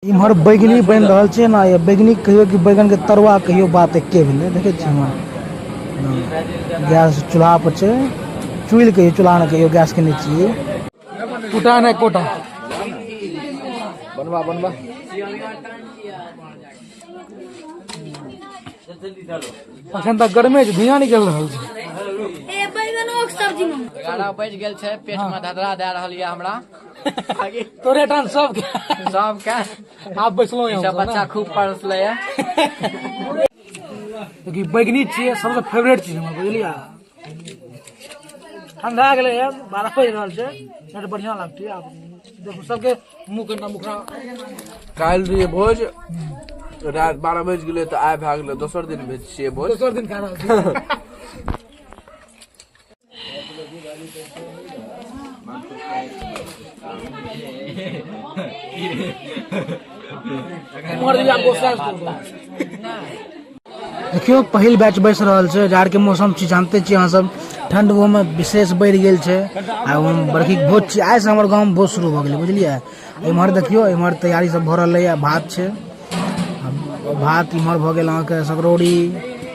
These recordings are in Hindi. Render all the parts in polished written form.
इम्हर बैगनी बन रहा है ना, ये बैगनी कहियो कि बैगन के तरुआ कहियो बात एके भेलै। देखे छी हम गैस चूल्हा पर छे, चूल्ह कहियो चूल्हा न कहियो गैस के नीचे टूटा नहीं कोटा बनवा बनवा अखन तक गर्मे छै, धुआं निकल रहल छै। ए बैगनो के सब्जी में 11 बज गेल छै, पेट में धधरा दे रहल या हमरा। तोरे टान सब के आप बैसलो यहां सब बच्चा खूब पढ़ले है। क्योंकि बैगनी छियै सबसे फेवरेट चीज हमर, बुझलियै। ठंडा गेलै है, 12 बज रहल छै, नेट बढ़िया लागतै। आप देखो सबके मुंह कना मुखरा काल रहिए भोज, रात 12 बज गेलै तऽ आइ भए गेलै दोसर दिन भेज छियै भोज, दोसर दिन खा रहल छी। देखियो पहिल बैच बैस रहल छै, जाड़ के मौसम छी, जानते छी अहाँ सब। ठंड वो में विशेष बढ़ गेल छै आ बड़की भोज छी। आइ से हमर गांव में भोज शुरू भ गेलै, बुझलियै। इम्हर देखियो, इम्हर तैयारी सब भ रहलै है। भात छै, भात इम्हर भ गेल अहाँ के सकरौड़ी,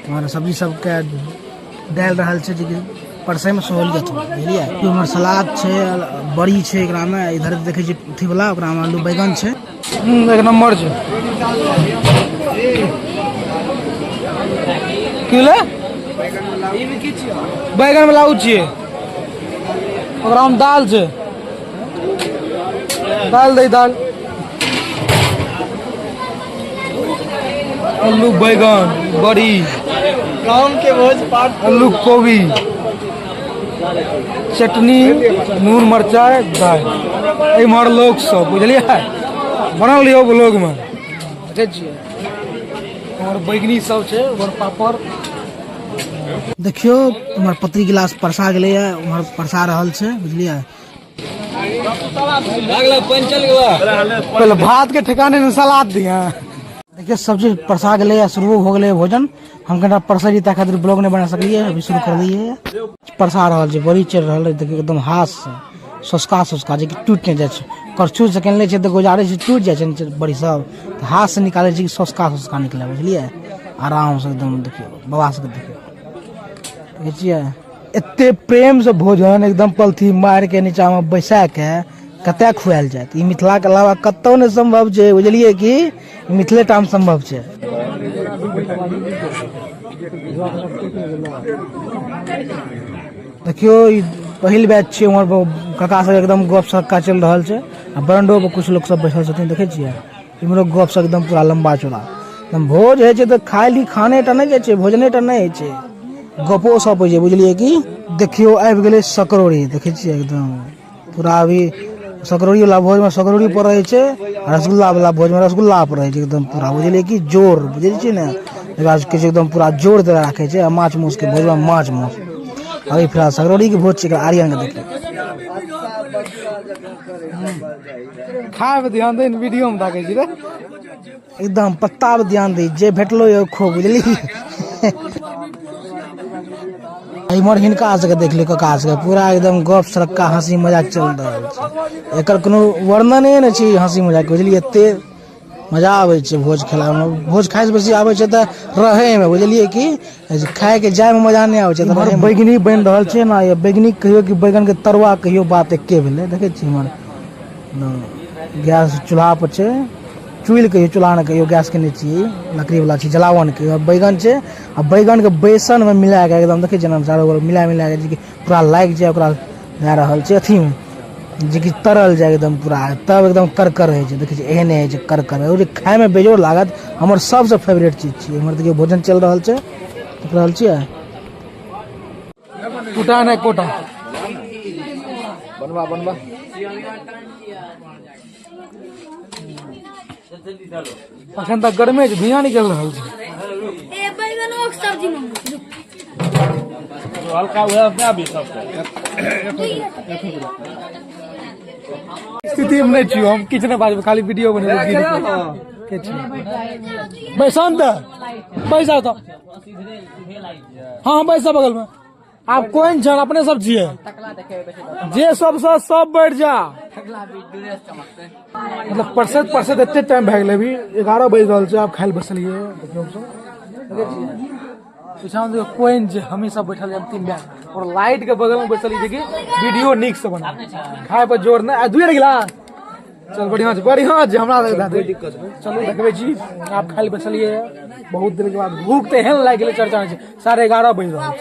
इम्हर सब्जी सब के डाल रहल छै जे परसै में सहूलियत हो, बुझलियै। इम्हर सलाद छै, बड़ी छै एकरा में। इधर देखे छी अथी वाला, ओकरा में आलू बैगन छै, एक नंबर छै। की ले बैगन वाला उ छियै, ओकरा में दाल छै, दाल दे दाल, आलू बैगन बड़ी, गाँव के भोज पाठ, आलू कोबी, चटनी, नून मिरचाई दाल। इम्हर लोग सब, बुझलियै, बनल लियो ब्लॉग में देखे छियै। और बैगनी सब छै, और पापड़। देखियो इम्हर पतरी गिलास परसा गेलै है, उम्हर परसा रहल छै, बुझलियै। पहले भात के ठिकाने में सलाद दिया। देखिए सब्जी परसा गेलै है, शुरू हो गेलै भोजन। हम कना परसरी ता खातिर ब्लॉग नहीं बना सकलिए, अभी शुरू कर दिए। परसा रहल छै, बड़ी चल रहल है। देखिए एकदम हाथ से सोस्का सोस्का जे कि टूट नहीं जाए छै। करछू से केनले छै तऽ गुजारे छै टूट जाए छै बड़ी सब, तो हाथ से निकाले छै कि सोस्का सोस्का निकले, बुझलिए। आराम से एकदम देखियो बाबा से देखियो, देखिए एते प्रेम से भोजन एकदम पलथी मार के नीचा में बैसा के कते खुआल जाए। ई मिथिला के अलावा कतौ नहीं संभव छै, बुझलिए कि मिथिले टा में संभव छै। देखियो ई पहिल बैच छै, उमर काका सब एकदम गप सक्का चल रहल छै। आ बरंडो पर कुछ लोग सब बैठल छथिन, देखे छियै। इमरो गप सब एकदम पूरा लंबा चौड़ा। एकदम भोज है छै तऽ खाली खाने टा नहीं छै, भोजने टा नहीं छै, गपो सब होइ छै, बुझलिए कि। देखियो आबि गेलै सकरौड़ी, देखे छियै एकदम पूरा। अभी सकरौड़ी वाला भोज में सकरौड़ी पर रहे छै, रसगुल्ला वाला भोज में रसगुल्ला पर रहे छै, एकदम पूरा, बुझलिए कि जोर, बुझे छियै ने। एकदम पूरा जोर दे राखे छै। माछ मूस के भोज में माछ मूस। अभी फिलहाल सकरौड़ी के भोज छै, आर्यन के देखिए। खाए पे ध्यान दे, वीडियो में ताके छी रे, एकदम पत्ता पे ध्यान दे, जे भेटलो ये खो, बुझली। इमहर हिनका सबके देख ले, कका सबके पूरा एकदम गप सड़क्का हंसी मजाक चल रहल छै। एकर कोनो वर्णने नहीं छै हंसी मजाक, बुझलिए। एते मजा आवे छै भोज खेला में। भोज खाए से बेसी आवे छै त रहे में, बुझलिए कि। खाए के जाए में मजा नहीं आवे छै। इमहर बैगनी बन रहल छै ना, ये बैगनी कहियो कि बैगन के तरुआ कहियो बात एके भेलै। देखे छी इमहर गैस चूल्हा पर छै, चूल्ह कहियो चूल्हा न कहियो गैस के नीचे लकड़ी वाला छै, जलावन के। बैगन छै, आ बैगन के बेसन में मिला के एकदम देखे छियै ना, चारों बगल मिला मिला के जे पूरा लाग जाए, ओकरा दे रहल छै अथी में, जे कि तरल जाए एकदम पूरा, तब एकदम करकर रहे छै। देखे छियै एहने है छै करकर, और जे खाए में बेजोड़ लागत। हमर सबसे फेवरेट चीज छै। हमर देखियो भोजन चल रहल छै, देख रहल छियै। टूटा नहीं कोटा बनवा बनवा अखन तक गर्मे छै, धुआं निकल रहल छै। ए बैगनो के सब्जी में हल्का हुआ अपने अभी सब स्थिति में नहीं छियो हम, किछ नहीं बाजब, खाली वीडियो बनेबै के छी। बैसन त बैसा त, हां बैसा बगल में। आप कोई जन अपने सब जिए जे सब बैठ जा मतलब परसेंट एते टाइम भए गेलै अभी 11 बज रहल छै। आप खाय ले बैसलिए देखियो पीछा में कोई जे हमी सब बैठल अंतिम बैग और लाइट के बगल में बैठल देखिए वीडियो निक से बना खाए पर जोर नहीं दुए गिला चल बढ़िया जे हमरा कोई दिक्कत नहीं। चलो देखबे जी आप खाय ले बैसलिए बहुत देर के बाद भूख तो एहन लाग गेलै चर्चा में 11:30 बज रहल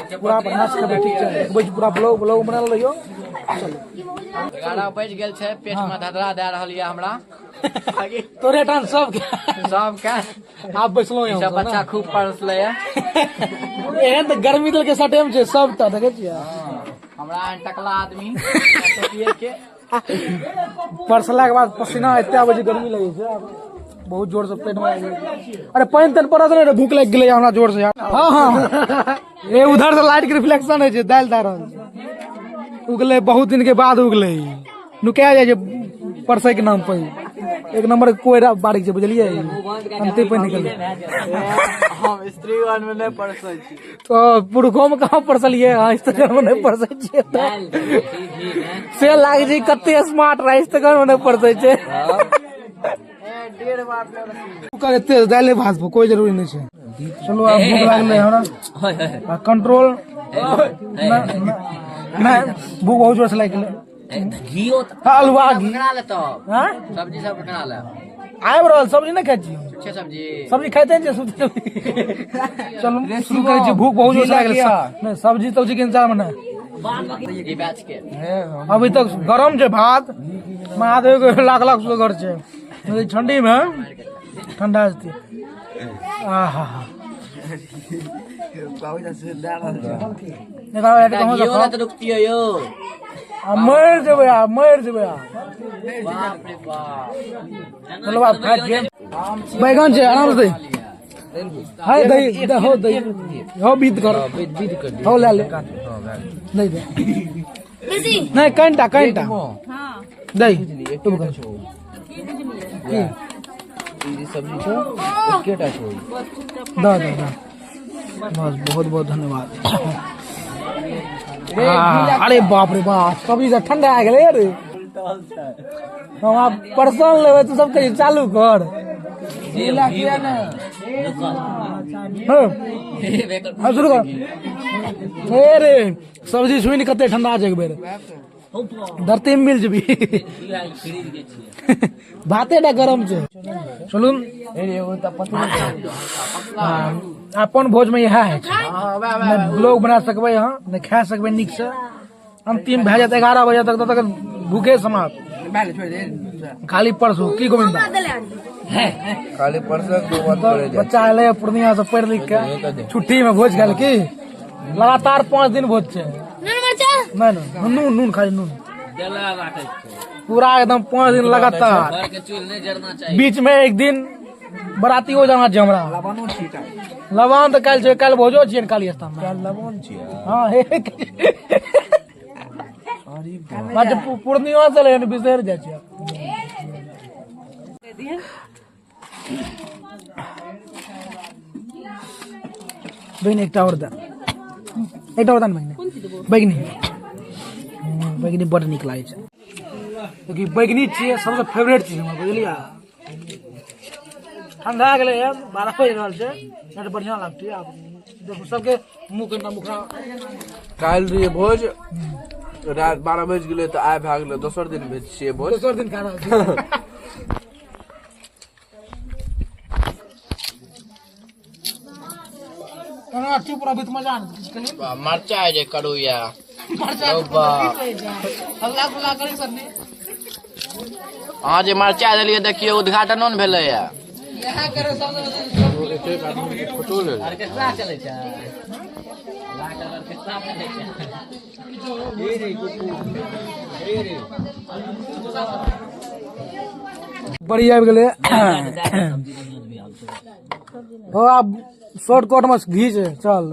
छै पूरा बढ़िया से ठीक छै देखबे पूरा ब्लॉग बनल रहियो। चलो 11 बज गेल छै पेट में धधरा दे रहल ये हमरा तोरे टान सब के आप बैसलो यहाँ सब बच्चा खूब पढ़ले है एहन तो गर्मी दल के सटे में छै सब त देखे छियै हमरा टकला आदमी टोपिए के परसला के बाद पसीना एते बजे गर्मी लगे छै बहुत जोर से पेट में अरे पानी तन पड़त नहीं भूख लग गेलै हमरा जोर से हां हां ए उधर से लाइट के रिफ्लेक्शन है छै दाल दार उगले बहुत दिन के बाद उगले नुका जाय छै परसै के नाम पर एक नंबर कोयरा बारिक छै बुझलिए अंते पे निकल हम स्त्रीगण में नहीं परसै छी तो पुरखो में कहां परसलिए स्त्रीगण में नहीं परसै छियै से लाग छै कते स्मार्ट रह स्त्रीगण में नहीं परसै छै एते दाले भात पर कोई जरूरी नहीं छै। चलो आप भूख लागले हमरा कंट्रोल नहीं भूख बहुत जोर से लाग गेलै घीओ हलवा घी बना ले तो हां सब्जी सब बना ले आइब रहल सब्जी नहीं खाइ छी अच्छे सब्जी खाते हैं चलो शुरू करै छी भूख बहुत जोर से लाग गेलै नहीं सब्जी के इंतजार में नहीं ये बैच के अभी तक गरम छै भात महादेव के लाख शुगर छै ठंडी में ठंडा आहा रुकतियो यो मर जेबै बाप रे बाप चलो आप खा के बैगन छै आराम से हाय दही हो बीत कर हो ले नहीं दे नहीं कंटा दही तुम कर सब्जी छो केटा छो दा बस बहुत धन्यवाद। अरे बाप रे बाप सब्जी से ठंडा आ गेलै रे हम आप परसन लेबै तो सब कहीं चालू कर शुरू कर रे सब्जी सुनि कते ठंडा छै एक बेर धरती में मिल जेबी भाते टा गरम छै। चलू अपन भोज में यह है ब्लॉग बना सकबै यहाँ नहीं खा सकबै निक से अंतिम भए जात 11 बजे तक भूखे समाप्त खाली परसू की गोविंदा खाली परसो बच्चा एले पूर्णिया से पढ़ लिख के छुट्टी में भोज खाल की लगातार 5 दिन भोज छै नहीं नून खाली नून पूरा एकदम 5 दिन लगातार बीच में एक दिन बराती हो जाना छै हमरा लवान तो कल भोजो छियै काली स्थान में लवण छियै हाँ हे पूर्णिया से बिसर जाइ छियै बहन एकटा और दान बैगनी बड़ निक लागे छै क्योंकि बैगनी छियै सबसे फेवरेट चीज हमरा बुझलियै ठंडा गेलै 12 बज रहल छै बड़ बढ़िया लागतै आप देखो सबके मुखरा काल रहिए भोज रात 12 बज गेलै तो आइ भए गेलै दोसर दिन भेज छियै भोज दोसर दिन खा रहल छी कना चुप रह बीत मजा नहीं मरचा है जे करू या हल्ला गुल्ला करी करनी हाँ जे मरचा देलियै देखियो उद्घाटनो ने भेलै या यहां करे सब फोटो ले ऑर्केस्ट्रा चलै छै ऑर्केस्ट्रा चलै छै बड़ी आबि गेलै हो आप शॉर्टकट में घी छै चल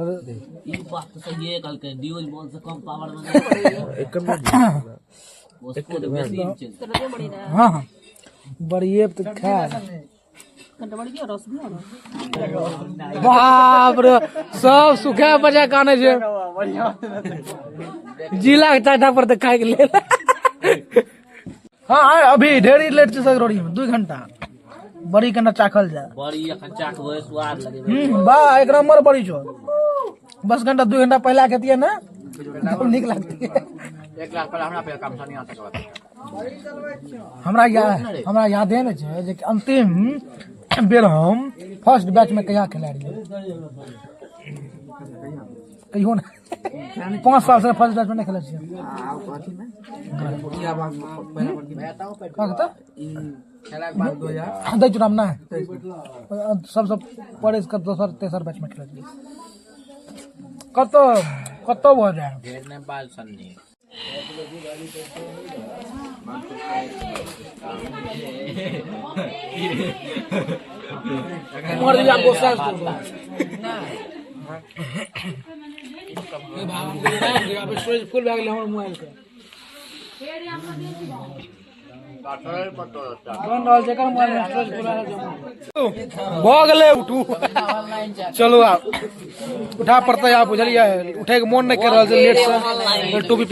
ई बात तो सही है कल के ड्यूल बॉल से कम पावर में हाँ बड़ी तो खा बाप रे सब सुखे बजा काने छे जिला के चाटा पर खाए के ले हाँ अभी ढेरी लेट से रोड़ी में 2 घंटा बड़ी कना चाखल जा बड़ी अखन चाखबे स्वाद लगे बा एक नंबर बड़ी छो बस घंटा 2 घंटा पहले खेतिए ना तब निक लगती है 1 लाख पहले हमरा पे काम सा नहीं आ सकत हमरा याद है ना जे कि अंतिम बेर हम फर्स्ट बैच में कहिया खेला रही कहियो ना 5 साल से फर्स्ट बैच में नहीं खेला छी खेला के बाद 2000 दै चुनाव ना सबसे पड़े दोसर तेसर बैच में खेला छी कतो भ जाए ढेर ने बाल सन्नी मर दिया गोसा फुल बैग ले हमर मोबाइल के भ गेले उठू चलो आप उठा पड़ता है आप बुझलिए उठे के मन नहीं कर रहा लेट से टोपी